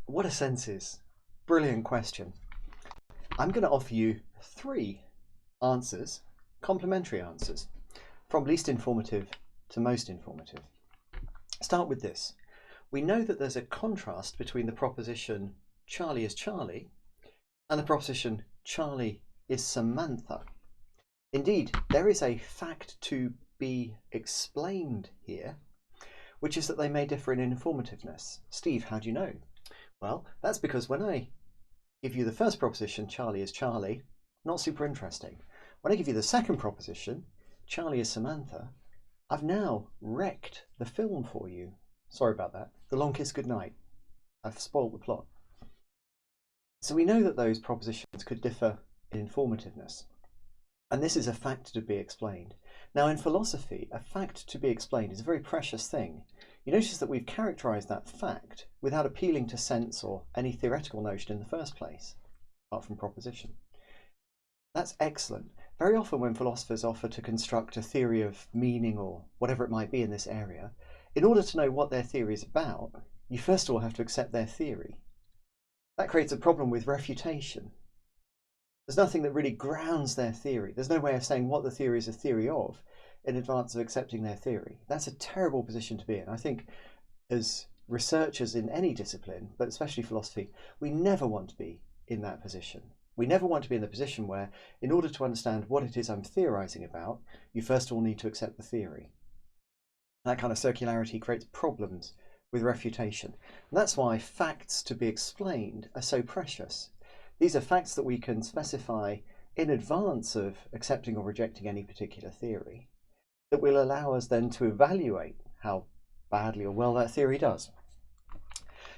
What are senses? Brilliant question. I'm going to offer you 3 answers, complementary answers, from least informative to most informative. Start with this. We know that there's a contrast between the proposition Charlie is Charlie and the proposition Charlie is Samantha. Indeed, there is a fact to be explained here, which is that they may differ in informativeness. Steve, how do you know? Well, that's because when I give you the first proposition, Charlie is Charlie, not super interesting. When I give you the second proposition, Charlie is Samantha, I've now wrecked the film for you. Sorry about that. The Long Kiss Goodnight. I've spoiled the plot. So we know that those propositions could differ in informativeness. And this is a fact to be explained. Now in philosophy, a fact to be explained is a very precious thing. You notice that we've characterised that fact without appealing to sense or any theoretical notion in the first place, apart from proposition. That's excellent. Very often when philosophers offer to construct a theory of meaning or whatever it might be in this area, in order to know what their theory is about, you first of all have to accept their theory. That creates a problem with refutation. There's nothing that really grounds their theory. There's no way of saying what the theory is a theory of in advance of accepting their theory. That's a terrible position to be in. I think as researchers in any discipline, but especially philosophy, we never want to be in that position. We never want to be in the position where, in order to understand what it is I'm theorizing about, you first of all need to accept the theory. That kind of circularity creates problems with refutation. And that's why facts to be explained are so precious. These are facts that we can specify in advance of accepting or rejecting any particular theory that will allow us then to evaluate how badly or well that theory does.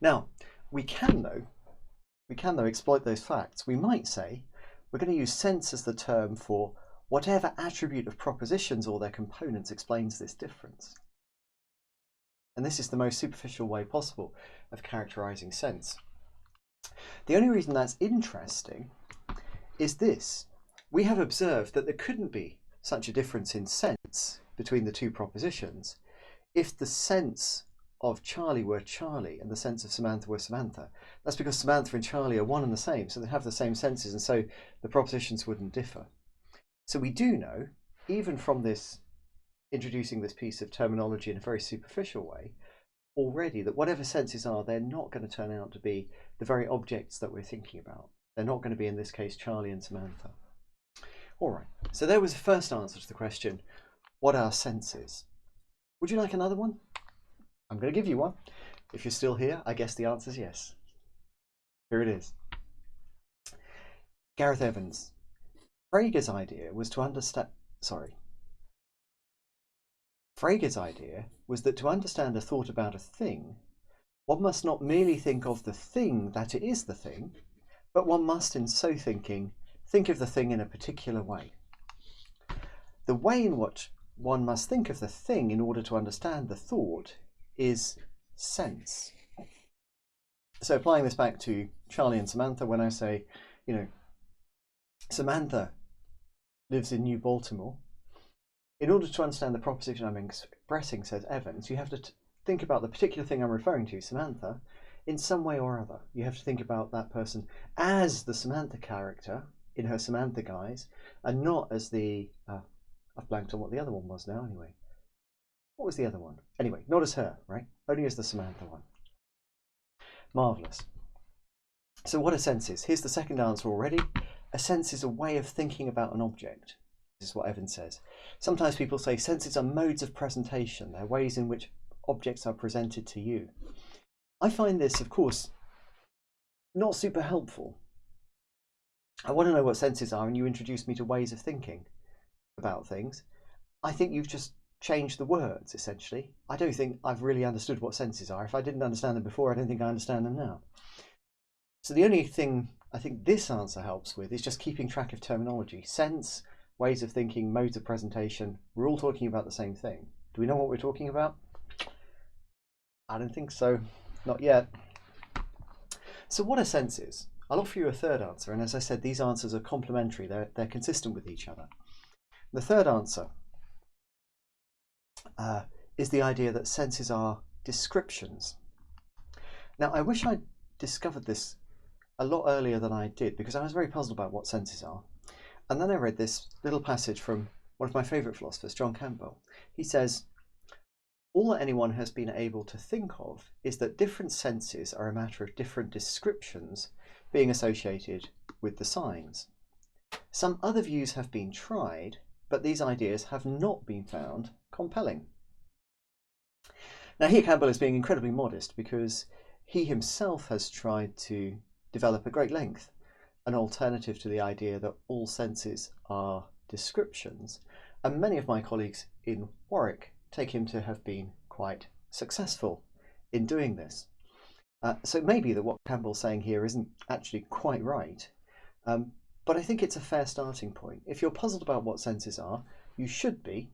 Now, we can though exploit those facts. We might say we're going to use sense as the term for whatever attribute of propositions or their components explains this difference. And this is the most superficial way possible of characterizing sense. The only reason that's interesting is this. We have observed that there couldn't be such a difference in sense between the 2 propositions if the sense of Charlie were Charlie and the sense of Samantha were Samantha. That's because Samantha and Charlie are one and the same, so they have the same senses, and so the propositions wouldn't differ. So we do know, even from this introducing this piece of terminology in a very superficial way, already that whatever senses are, they're not going to turn out to be the very objects that we're thinking about. They're not going to be, in this case, Charlie and Samantha. All right, so there was the first answer to the question, what are senses? Would you like another one? I'm going to give you one. If you're still here, I guess the answer is yes. Here it is. Gareth Evans. Frege's idea was to understand... Frege's idea was that to understand a thought about a thing, one must not merely think of the thing that it is the thing, but one must, in so thinking, think of the thing in a particular way. The way in which one must think of the thing in order to understand the thought is sense. So applying this back to Charlie and Samantha, when I say, Samantha lives in New Baltimore, in order to understand the proposition I'm expressing, says Evans, you have to think about the particular thing I'm referring to, Samantha, in some way or other. You have to think about that person as the Samantha character in her Samantha guise, and not as the... I've blanked on what the other one was now anyway. What was the other one? Anyway, not as her, right? Only as the Samantha one. Marvellous. So what are senses? Here's the second answer already. A sense is a way of thinking about an object. This is what Evans says. Sometimes people say senses are modes of presentation. They're ways in which objects are presented to you. I find this, of course, not super helpful. I want to know what senses are, and you introduce me to ways of thinking about things. I think you've just changed the words, essentially. I don't think I've really understood what senses are. If I didn't understand them before, I don't think I understand them now. So the only thing I think this answer helps with is just keeping track of terminology. Sense, ways of thinking, modes of presentation. We're all talking about the same thing. Do we know what we're talking about? I don't think so. Not yet. So what are senses? I'll offer you a third answer, and as I said, these answers are complementary. They're consistent with each other. The third answer is the idea that senses are descriptions. Now, I wish I'd discovered this a lot earlier than I did because I was very puzzled about what senses are. And then I read this little passage from one of my favourite philosophers, John Campbell. He says, all that anyone has been able to think of is that different senses are a matter of different descriptions being associated with the signs. Some other views have been tried, but these ideas have not been found compelling. Now here Campbell is being incredibly modest because he himself has tried to develop at great length an alternative to the idea that all senses are descriptions, and many of my colleagues in Warwick take him to have been quite successful in doing this. So it may be that what Campbell's saying here isn't actually quite right, but I think it's a fair starting point. If you're puzzled about what senses are, you should be,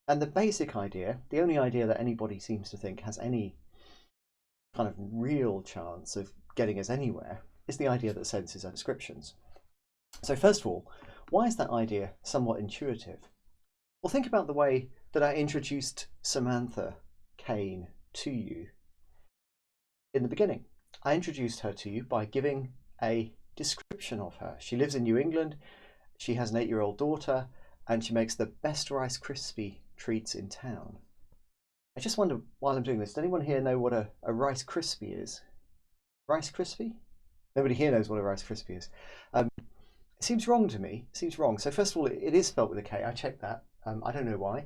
and the basic idea, the only idea that anybody seems to think has any kind of real chance of getting us anywhere, is the idea that senses are descriptions. So first of all, why is that idea somewhat intuitive? Well, think about the way that I introduced Samantha Kane to you in the beginning. I introduced her to you by giving a description of her. She lives in New England, she has an 8-year-old daughter, and she makes the best Rice Krispie treats in town. I just wonder, while I'm doing this, does anyone here know what a Rice Krispie is? Rice Krispie? Nobody here knows what a Rice Krispie is. It seems wrong to me. It seems wrong. So first of all, it is spelt with a K. I checked that. I don't know why.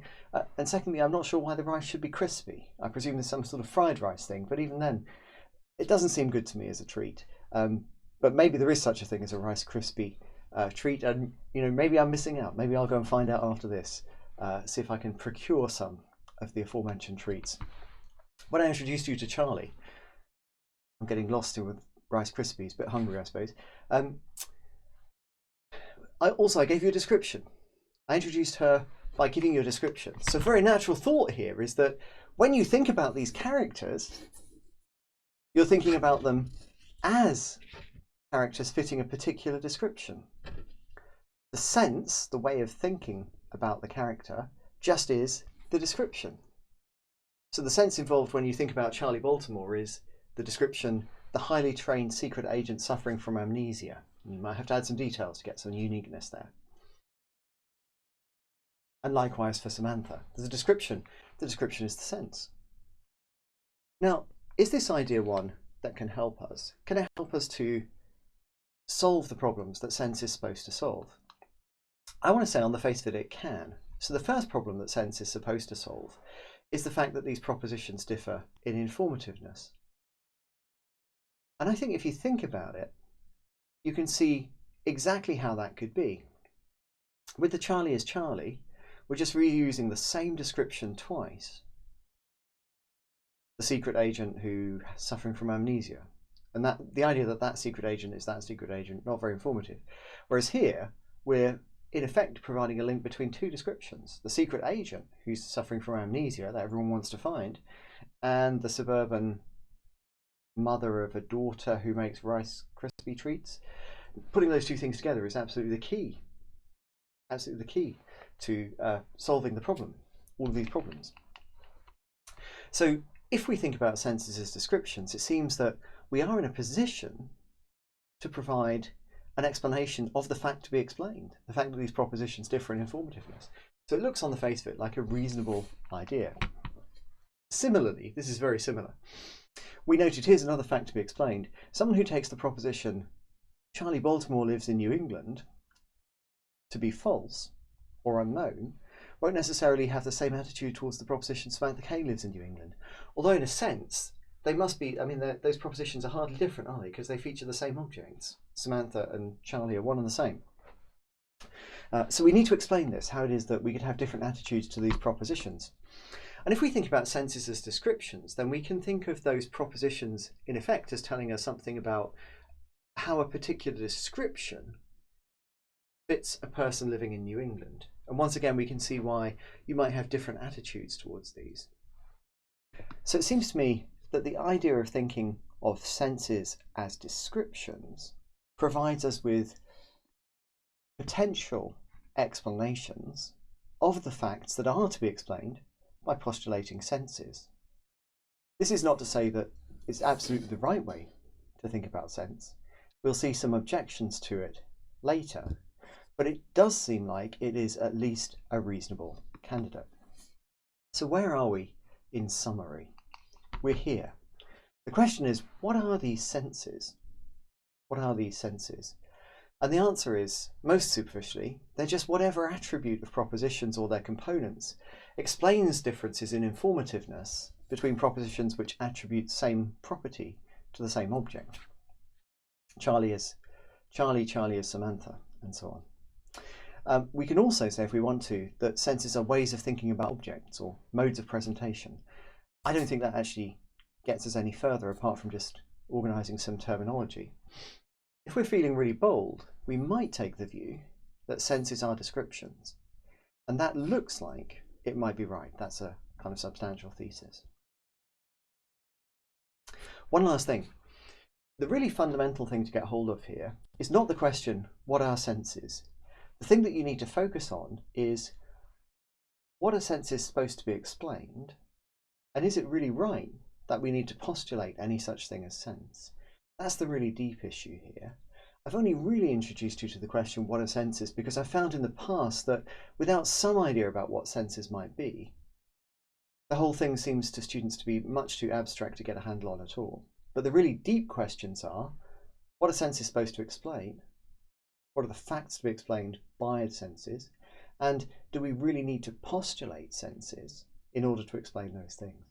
And secondly, I'm not sure why the rice should be crispy. I presume there's some sort of fried rice thing, but even then, it doesn't seem good to me as a treat. But maybe there is such a thing as a Rice Krispie treat, and maybe I'm missing out. Maybe I'll go and find out after this, see if I can procure some of the aforementioned treats. When I introduced you to Charly, I'm getting lost here with Rice Krispies, a bit hungry I suppose. I gave you a description. I introduced her by giving you a description. So a very natural thought here is that when you think about these characters, you're thinking about them as characters fitting a particular description. The sense, the way of thinking about the character, just is the description. So the sense involved when you think about Charly Baltimore is the description, the highly trained secret agent suffering from amnesia. You might have to add some details to get some uniqueness there. And likewise for Samantha, there's a description. The description is the sense. Now, is this idea one that can help us? Can it help us to solve the problems that sense is supposed to solve? I want to say on the face of it can. So the first problem that sense is supposed to solve is the fact that these propositions differ in informativeness. And I think if you think about it, you can see exactly how that could be. With the Charly is Charly, we're just reusing the same description twice. The secret agent who is suffering from amnesia. And the idea that that secret agent is that secret agent, not very informative. Whereas here, we're in effect providing a link between two descriptions. The secret agent who's suffering from amnesia that everyone wants to find, and the suburban mother of a daughter who makes Rice Krispie treats. Putting those two things together is absolutely the key. Absolutely the key to solving the problem, all of these problems. So if we think about senses as descriptions, it seems that we are in a position to provide an explanation of the fact to be explained, the fact that these propositions differ in informativeness. So it looks on the face of it like a reasonable idea. Similarly, this is very similar. We noted here's another fact to be explained. Someone who takes the proposition Charly Baltimore lives in New England to be false or unknown won't necessarily have the same attitude towards the proposition Samantha Kane lives in New England. Although in a sense, they must be, those propositions are hardly different, are they? Because they feature the same objects. Samantha and Charly are one and the same. So we need to explain this, how it is that we could have different attitudes to these propositions. And if we think about senses as descriptions, then we can think of those propositions in effect as telling us something about how a particular description fits a person living in New England. And once again, we can see why you might have different attitudes towards these. So it seems to me that the idea of thinking of senses as descriptions provides us with potential explanations of the facts that are to be explained by postulating senses. This is not to say that it's absolutely the right way to think about sense. We'll see some objections to it later, but it does seem like it is at least a reasonable candidate. So where are we in summary? We're here. The question is, what are these senses? What are these senses? And the answer is, most superficially, they're just whatever attribute of propositions or their components explains differences in informativeness between propositions which attribute the same property to the same object. Charly is Charly, Charly is Samantha, and so on. We can also say, if we want to, that senses are ways of thinking about objects or modes of presentation. I don't think that actually gets us any further apart from just organising some terminology. If we're feeling really bold, we might take the view that senses are descriptions, and that looks like it might be right. That's a kind of substantial thesis. One last thing. The really fundamental thing to get hold of here is not the question, what are senses? The thing that you need to focus on is, what are senses supposed to be explained? And is it really right that we need to postulate any such thing as sense? That's the really deep issue here. I've only really introduced you to the question, what are senses? Because I found in the past that without some idea about what senses might be, the whole thing seems to students to be much too abstract to get a handle on at all. But the really deep questions are, what are senses supposed to explain? What are the facts to be explained by senses? And do we really need to postulate senses in order to explain those things?